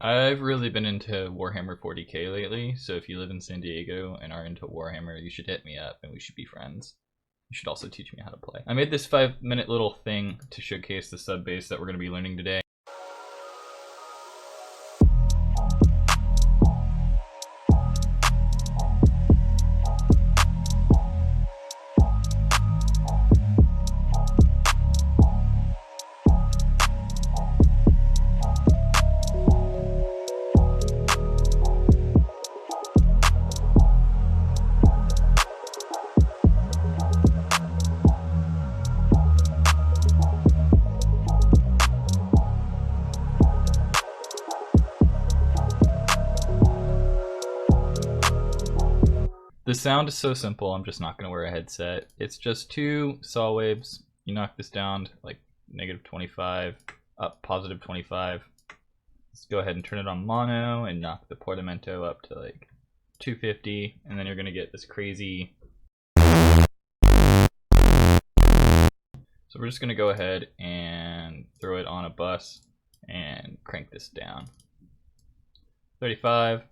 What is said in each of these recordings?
I've really been into Warhammer 40k lately, so if you live in San Diego and are into Warhammer, you should hit me up and we should be friends. You should also teach me how to play. I made this 5-minute little thing to showcase the sub base that we're going to be learning today. The sound is so simple, I'm just not going to wear a headset. It's just 2 saw waves. You knock this down to like -25, up +25. Let's go ahead and turn it on mono and knock the portamento up to like 250, and then you're going to get this crazy. So we're just going to go ahead and throw it on a bus and crank this down. 35.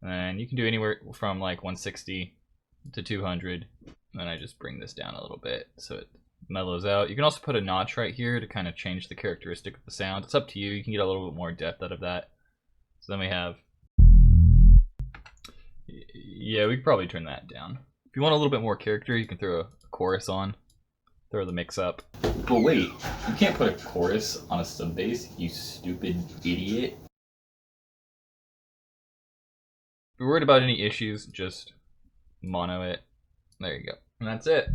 And you can do anywhere from like 160 to 200. And then I just bring this down a little bit so it mellows out. You can also put a notch right here to kind of change the characteristic of the sound. It's up to you. You can get a little bit more depth out of that. So then we have, yeah, we could probably turn that down. If you want a little bit more character, you can throw a chorus on, throw the mix up. But wait, you can't put a chorus on a sub bass, you stupid idiot. If you're worried about any issues, just mono it. There you go. And that's it.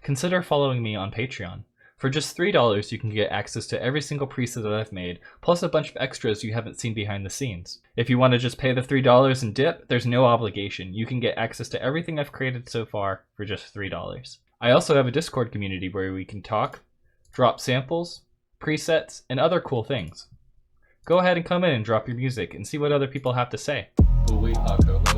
Consider following me on Patreon. For just $3, you can get access to every single preset that I've made, plus a bunch of extras you haven't seen behind the scenes. If you want to just pay the $3 and dip, there's no obligation. You can get access to everything I've created so far for just $3. I also have a Discord community where we can talk, drop samples, presets, and other cool things. Go ahead and come in and drop your music and see what other people have to say. Oh wait, hot cocoa.